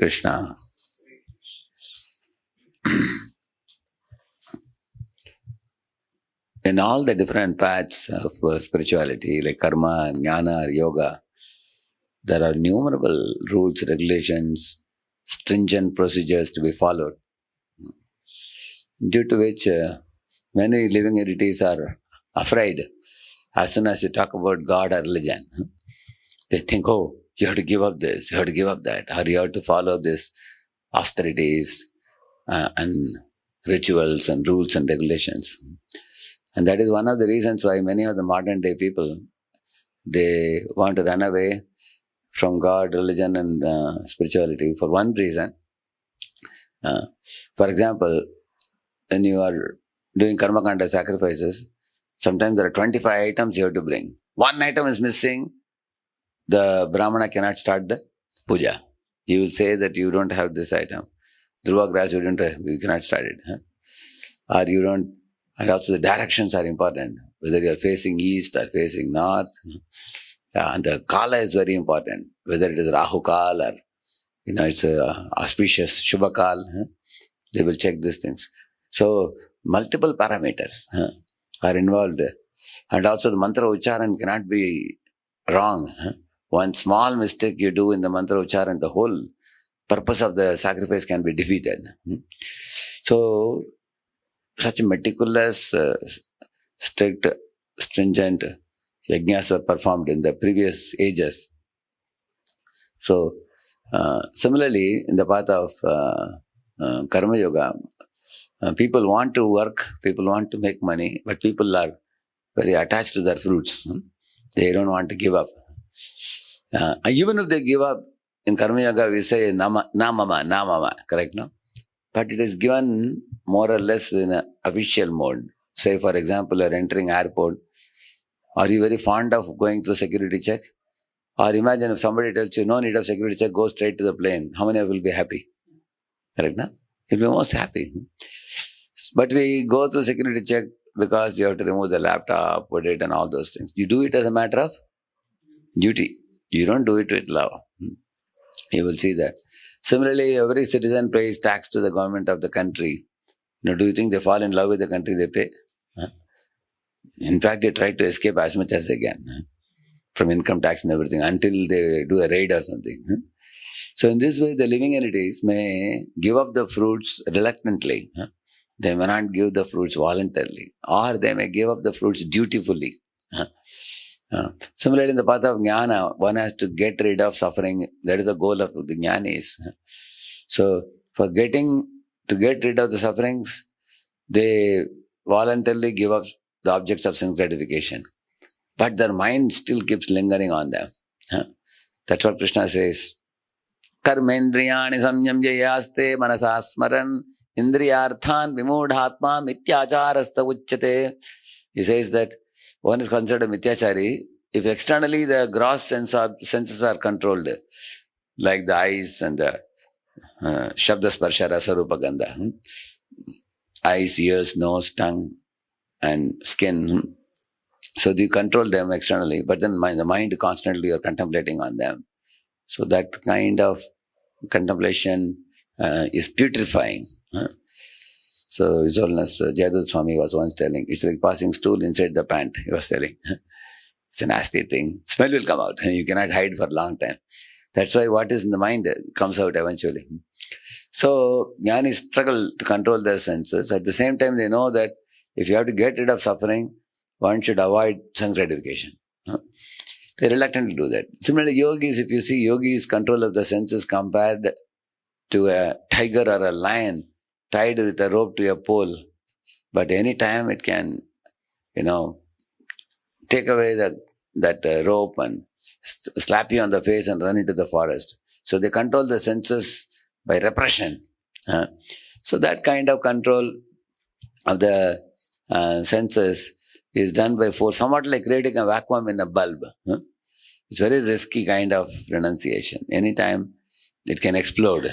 Krishna. In all the different paths of spirituality, like karma, jnana, or yoga, there are innumerable rules, regulations, stringent procedures to be followed, due to which many living entities are afraid as soon as you talk about God or religion. They think, oh, you have to give up this, you have to give up that, or you have to follow this austerities and rituals and rules and regulations. And that is one of the reasons why many of the modern day people, they want to run away from God, religion and spirituality for one reason. For example, when you are doing karma kanda sacrifices, sometimes there are 25 items you have to bring. One item is missing, the Brahmana cannot start the puja. He will say that you don't have this item. Dhruva grass, you cannot start it. Or you don't. And also the directions are important, whether you are facing east or facing north. And the kala is very important, whether it is Rahu Kal or, it's a auspicious Shubha Kal. They will check these things. So, multiple parameters are involved. And also the mantra ucharan cannot be wrong. One small mistake you do in the mantra ucharan, the whole purpose of the sacrifice can be defeated. So, such meticulous, strict, stringent yajnas were performed in the previous ages. So, similarly, in the path of Karma Yoga, people want to work, people want to make money, but people are very attached to their fruits. They don't want to give up. Even if they give up, in Karma Yoga we say na mama, correct, no? But it is given more or less in an official mode. Say, for example, you are entering airport. Are you very fond of going through security check? Or imagine if somebody tells you, no need of security check, go straight to the plane. How many of you will be happy? Correct, no? You'll be most happy. But we go through security check because you have to remove the laptop, put it and all those things. You do it as a matter of duty. You don't do it with love. You will see that. Similarly, every citizen pays tax to the government of the country. Now, do you think they fall in love with the country they pay? In fact, they try to escape as much as they can from income tax and everything until they do a raid or something. So, in this way, the living entities may give up the fruits reluctantly. They may not give the fruits voluntarily, or they may give up the fruits dutifully. Similarly, in the path of jnana, one has to get rid of suffering. That is the goal of the jnanis. So, to get rid of the sufferings, they voluntarily give up the objects of sense gratification. But their mind still keeps lingering on them. That's what Krishna says. Karmendriyani samyam jayaste manasasmaran indriyarthan vimudhatma mityacharasta uchyate. He says that one is considered a mityachari if externally the gross senses are controlled, like the eyes and the shabda sparsha rasa rupa gandha. Eyes, ears, nose, tongue and skin. So you control them externally, but then the mind constantly you're contemplating on them. So that kind of contemplation is putrefying. So His Holiness Jayadut Swami was once telling, it's like passing stool inside the pant, he was telling. It's a nasty thing. Smell will come out. You cannot hide for a long time. That's why what is in the mind comes out eventually. So jnanis struggle to control their senses. At the same time, they know that if you have to get rid of suffering, one should avoid sense gratification. They reluctantly do that. Similarly, yogis, if you see yogis' control of the senses compared to a tiger or a lion tied with a rope to a pole, but any time it can, take away that rope and slap you on the face and run into the forest. So they control the senses by repression. So that kind of control of the senses is done by force, somewhat like creating a vacuum in a bulb. It's very risky kind of renunciation. Anytime it can explode.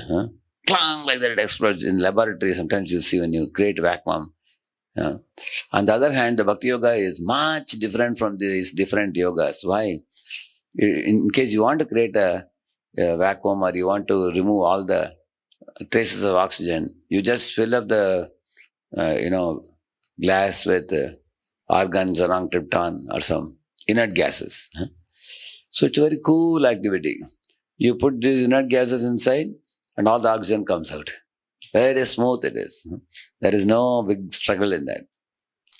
Clang, like that it explodes. In laboratory, sometimes you see when you create vacuum. On the other hand, the Bhakti Yoga is much different from these different yogas. Why? In case you want to create a a vacuum or you want to remove all the traces of oxygen, you just fill up the, glass with argons or krypton or some inert gases. So it's a very cool activity. You put these inert gases inside and all the oxygen comes out. Very smooth it is. There is no big struggle in that.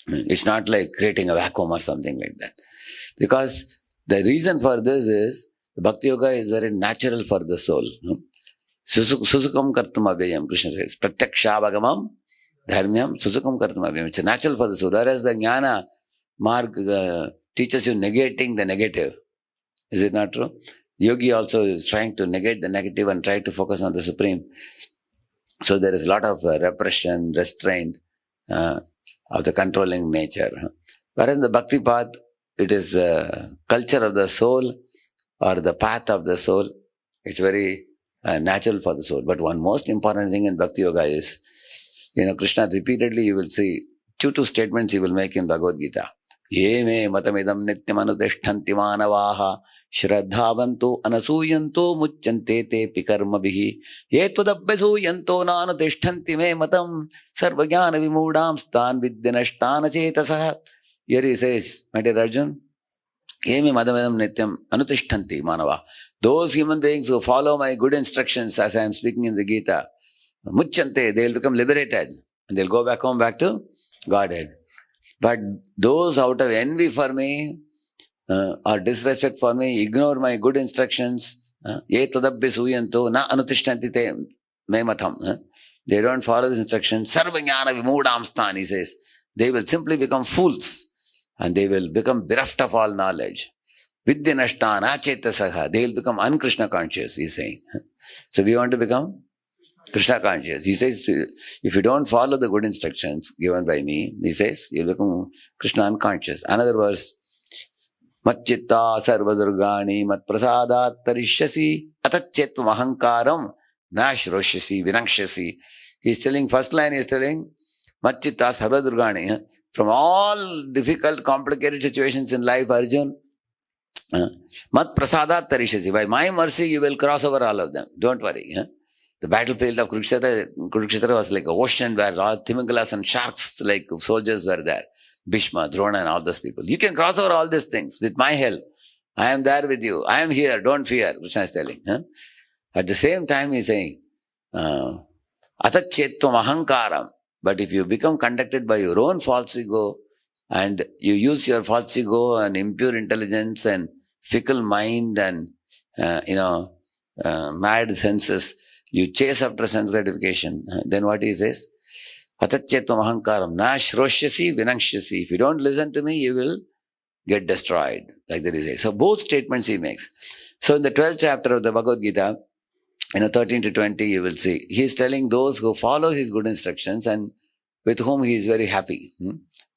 It's not like creating a vacuum or something like that. Because the reason for this is, Bhakti Yoga is very natural for the soul. Susukam kartum abhyayam, Krishna says. Pratyakshabagamam dharmyam susukam kartum abhyayam. It's natural for the soul. Whereas the jnana mark teaches you negating the negative. Is it not true? Yogi also is trying to negate the negative and try to focus on the Supreme. So there is a lot of repression, restraint of the controlling nature. Whereas in the Bhakti path, it is culture of the soul or the path of the soul. It's very natural for the soul. But one most important thing in Bhakti Yoga is, Krishna repeatedly, you will see two statements he will make in Bhagavad Gita. Ye me matamidam nityam anutishtanti manavaha shraddhavanto anasuyanto muchyante te pikarma bihi ye tvadabhyasuyanto nanutishtanti me matam sarvajnana vimudam stan vidyanashtana chetasaha. Here he says, my dear Arjun, ye me matamidam nityam anutishtanti manava. Those human beings who follow my good instructions as I am speaking in the Gita, muchyante, they will become liberated and they will go back home, back to Godhead. But those out of envy for me or disrespect for me, ignore my good instructions, ye tadabhya suyanto na anutishtanti te me matham. They don't follow this instruction. Sarvajnana vimudam stan, he says. They will simply become fools and they will become bereft of all knowledge. Vidyanashtan achetasaha. They will become un-Krishna conscious, he's saying. So we want to become Krishna conscious. He says, if you don't follow the good instructions given by me, he says, you'll become Krishna unconscious. Another verse, Matchitta sarvadurgani matprasadat tarishyasi atachetvam ahankaram nashroshyasi vinakshyasi. He's telling, first line is telling, Matchitta sarvadurgani. From all difficult, complicated situations in life, Arjun, matprasadat tarishyasi. By my mercy, you will cross over all of them. Don't worry. The battlefield of Kurukshetra was like an ocean where all Thimangalas and sharks like soldiers were there. Bhishma, Drona and all those people. You can cross over all these things with my help. I am there with you. I am here. Don't fear, Krishna is telling. At the same time, he is saying, Atachetvam ahankaram. But if you become conducted by your own false ego and you use your false ego and impure intelligence and fickle mind and, mad senses, you chase after sense gratification, then what he says? Atachetvam ahankaram na shroshyasi vinakshyasi. If you don't listen to me, you will get destroyed. Like that he says. So both statements he makes. So in the 12th chapter of the Bhagavad Gita, 13 to 20, you will see, he is telling those who follow his good instructions and with whom he is very happy.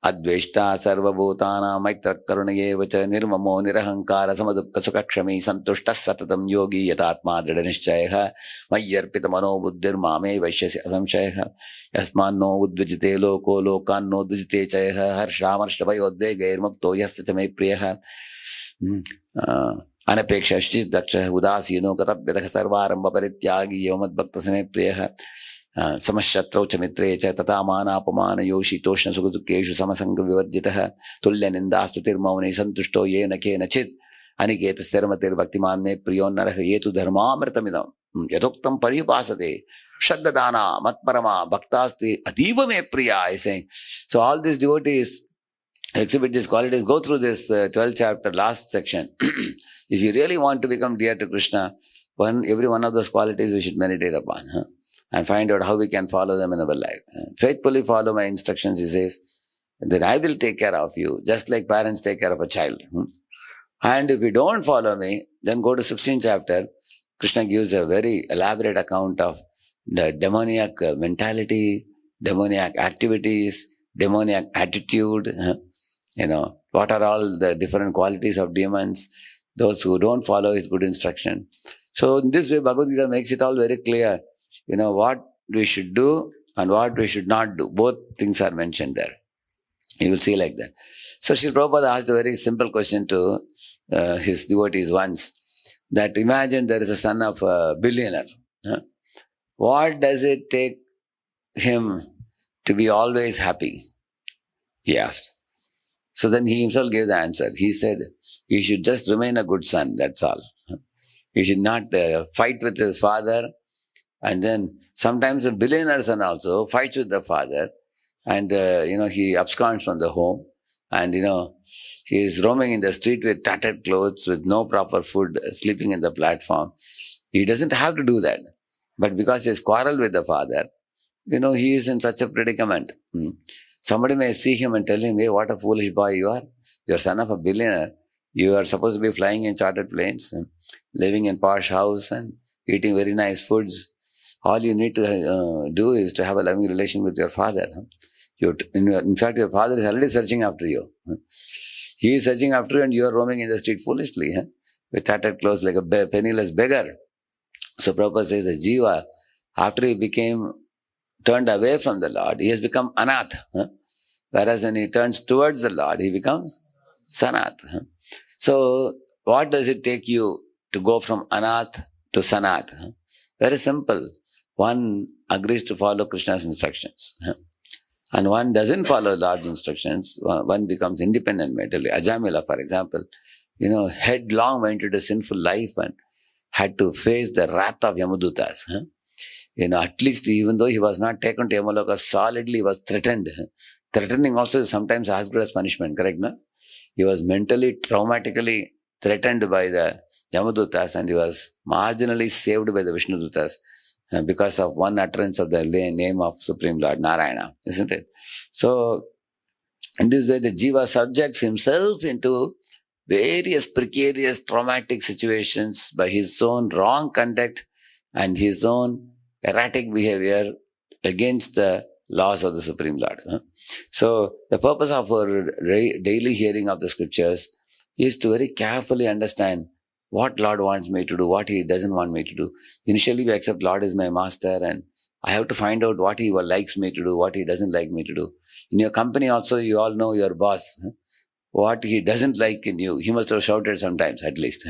Adveshta sarva bhutana maitra karunaye vacha nirmamo nirahankara samadukka sukakshami santushtas satatam yogi yatatma dridhanishchayaha mayyarpita mano buddhir mame vaishyasi asamshayaha yasman no udvijite loko lokan no udvijite chayaha harshamarshta vayodvegair mukto yasya me priyaha anapeksha shchit daksha udasino katabhyatah sarvaramba parityagi yomat bhakta same priyaha Samashatrau cha mitre cha tata mana apamana yoshi toshna sukadukeshu samasanga vivarjitaha tulya nindastutir maune santushto yena kena chit aniketa sthiramatir bhaktiman me priyo narah yetu dharmamritamidam yadoktam paripasate shaddadana matparama bhaktasti adiva me priya, is saying. So all these devotees exhibit these qualities. Go through this 12th chapter, last section. If you really want to become dear to Krishna, every one of those qualities we should meditate upon. And find out how we can follow them in our life. Faithfully follow my instructions, he says, then I will take care of you, just like parents take care of a child. And if you don't follow me, then go to 16th chapter. Krishna gives a very elaborate account of the demoniac mentality, demoniac activities, demoniac attitude. What are all the different qualities of demons, those who don't follow his good instruction. So in this way, Bhagavad Gita makes it all very clear. What we should do and what we should not do. Both things are mentioned there. You will see like that. So Srila Prabhupada asked a very simple question to his devotees once. that imagine there is a son of a billionaire. Huh? What does it take him to be always happy? He asked. So then he himself gave the answer. He said, he should just remain a good son, that's all. He should not fight with his father. And then sometimes a billionaire son also fights with the father. And, he absconds from the home. And, he is roaming in the street with tattered clothes, with no proper food, sleeping in the platform. He doesn't have to do that. But because he has quarreled with the father, he is in such a predicament. Somebody may see him and tell him, hey, what a foolish boy you are. You're son of a billionaire. You are supposed to be flying in chartered planes, and living in posh house and eating very nice foods. All you need to do is to have a loving relation with your father. In fact, your father is already searching after you. He is searching after you and you are roaming in the street foolishly, with tattered clothes like a penniless beggar. So Prabhupada says that Jiva, after he turned away from the Lord, he has become anath. Whereas when he turns towards the Lord, he becomes sanath. So what does it take you to go from anath to sanath? Very simple. One agrees to follow Krishna's instructions. And one doesn't follow Lord's instructions. One becomes independent mentally. Ajamila, for example, headlong went into sinful life and had to face the wrath of Yamadutas. At least even though he was not taken to Yamaloka solidly, he was threatened. Threatening also is sometimes as good as punishment, correct, no? He was mentally, traumatically threatened by the Yamadutas and he was marginally saved by the Vishnudutas because of one utterance of the name of Supreme Lord Narayana, isn't it? So, in this way, the Jiva subjects himself into various precarious, traumatic situations by his own wrong conduct and his own erratic behavior against the laws of the Supreme Lord. So, the purpose of our daily hearing of the scriptures is to very carefully understand what Lord wants me to do, what He doesn't want me to do. Initially, we accept Lord is my master and I have to find out what He likes me to do, what He doesn't like me to do. In your company also, you all know your boss. What he doesn't like in you, he must have shouted sometimes at least.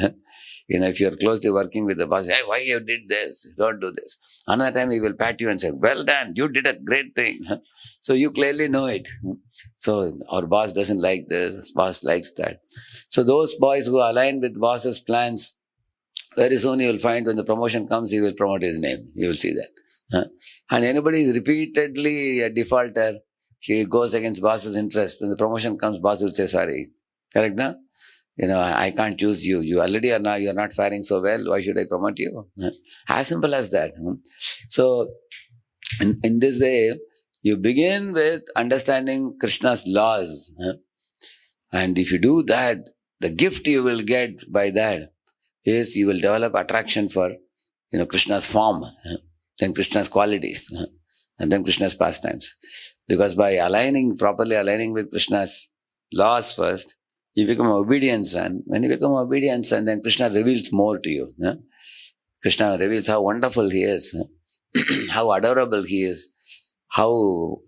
If you're closely working with the boss, hey, why you did this? Don't do this. Another time he will pat you and say, well done, you did a great thing. So you clearly know it. So our boss doesn't like this, boss likes that. So those boys who align with boss's plans, very soon you will find when the promotion comes, he will promote his name. You will see that. And anybody is repeatedly a defaulter, he goes against boss's interest. When the promotion comes, boss will say, sorry. Correct, no? I can't choose you. You already are now, you're not faring so well. Why should I promote you? As simple as that. So, in this way, you begin with understanding Krishna's laws. And if you do that, the gift you will get by that is you will develop attraction for, Krishna's form, then Krishna's qualities, and then Krishna's pastimes. Because by properly aligning with Krishna's laws first, you become an obedient son. When you become an obedient son, then Krishna reveals more to you. Krishna reveals how wonderful he is, how adorable he is, how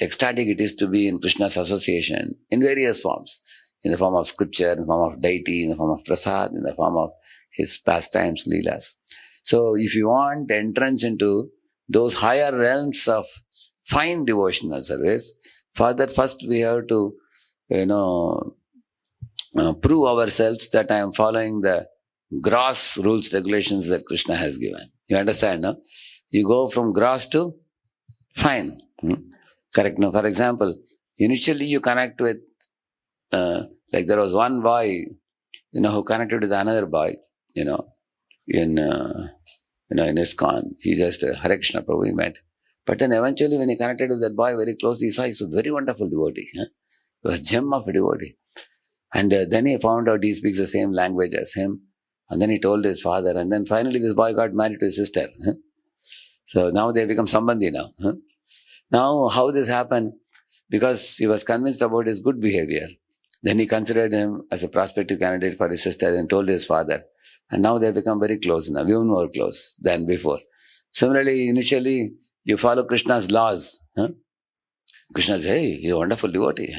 ecstatic it is to be in Krishna's association in various forms. In the form of scripture, in the form of deity, in the form of prasad, in the form of his pastimes, leelas. So if you want entrance into those higher realms of fine devotional service, for that first we have to, prove ourselves that I am following the gross rules, regulations that Krishna has given. You understand, no? You go from gross to fine. Correct, no? For example, initially you connect with, like there was one boy, who connected with another boy, in ISKCON. He just, Hare Krishna Prabhu, we met. But then eventually when he connected with that boy very closely, he saw he's a very wonderful devotee. He was a gem of a devotee. And then he found out he speaks the same language as him. And then he told his father. And then finally this boy got married to his sister. So now they become sambandhi now. Now how this happened? Because he was convinced about his good behavior. Then he considered him as a prospective candidate for his sister and told his father. And now they become very close now, even more close than before. Similarly, initially, you follow Krishna's laws. Krishna says, hey, you're a wonderful devotee.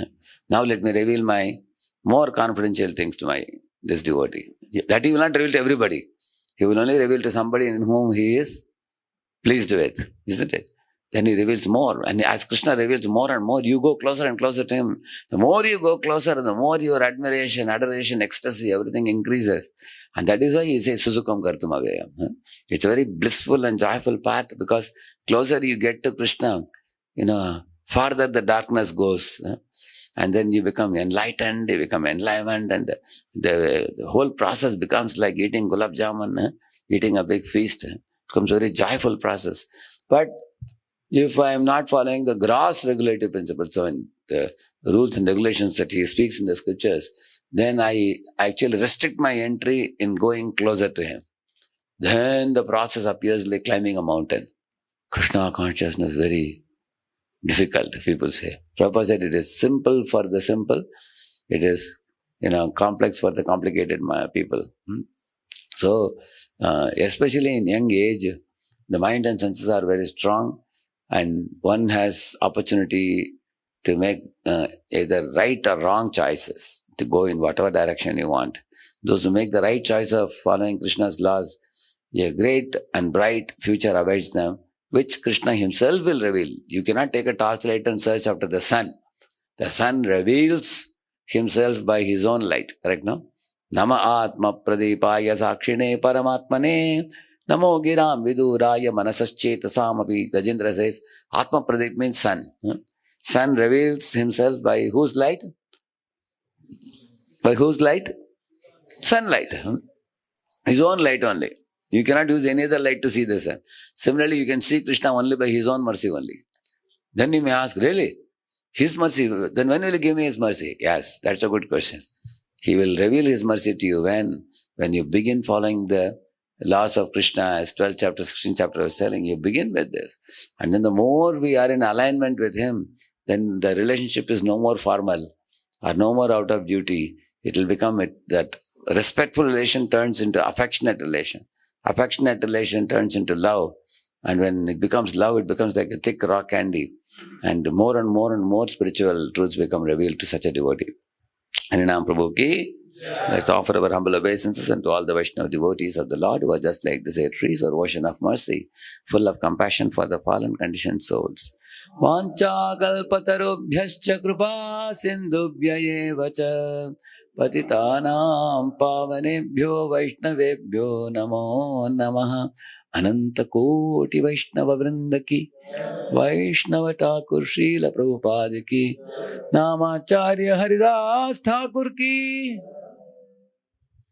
Now let me reveal my more confidential things to this devotee. That he will not reveal to everybody. He will only reveal to somebody in whom he is pleased with, isn't it? Then he reveals more. And as Krishna reveals more and more, you go closer and closer to him. The more you go closer, the more your admiration, adoration, ecstasy, everything increases. And that is why he says, Susukam Kartum Avayam. It's a very blissful and joyful path, because closer you get to Krishna, farther the darkness goes. And then you become enlightened, you become enlivened, and the whole process becomes like eating gulab jamun, eating a big feast. It becomes a very joyful process. But if I am not following the gross regulative principles, so in the rules and regulations that he speaks in the scriptures, then I actually restrict my entry in going closer to him. Then the process appears like climbing a mountain. Krishna consciousness is very difficult, people say. Prabhupada said it is simple for the simple. It is, complex for the complicated people. So, especially in young age, the mind and senses are very strong, and one has opportunity to make either right or wrong choices, to go in whatever direction you want. Those who make the right choice of following Krishna's laws, a great and bright future awaits them, which Krishna himself will reveal. You cannot take a torchlight and search after the sun. The sun reveals himself by his own light. Correct, no? Nama atma pradipaya sakshine paramatmane namo giram viduraya manasaschetasamapi. Gajendra says, Atma pradip means sun. Sun reveals himself by whose light? By whose light? Sunlight. His own light only. You cannot use any other light to see the sun. Similarly, you can see Krishna only by his own mercy only. Then you may ask, really? His mercy, then when will he give me his mercy? Yes, that's a good question. He will reveal his mercy to you when you begin following the laws of Krishna, as 12th chapter, 16th chapter was telling, you begin with this. And then the more we are in alignment with him, then the relationship is no more formal or no more out of duty. It will become that respectful relation turns into affectionate relation. Affectionate relation turns into love. And when it becomes love, it becomes like a thick rock candy. And more and more and more spiritual truths become revealed to such a devotee. And in Nam Prabhu ki, let's offer our humble obeisances unto all the Vaishnava devotees of the Lord who are just like the sacred trees or ocean of mercy, full of compassion for the fallen conditioned souls. Vancha kalpatarubhyascha kripa sindhubhya evacha patitanam pavanebhyo vaishnavebhyo namo namaha. Ananta koti Vaishnava vrinda ki, Vaishnava Thakur Srila Prabhupada ki, Namacharya Haridas Thakur ki.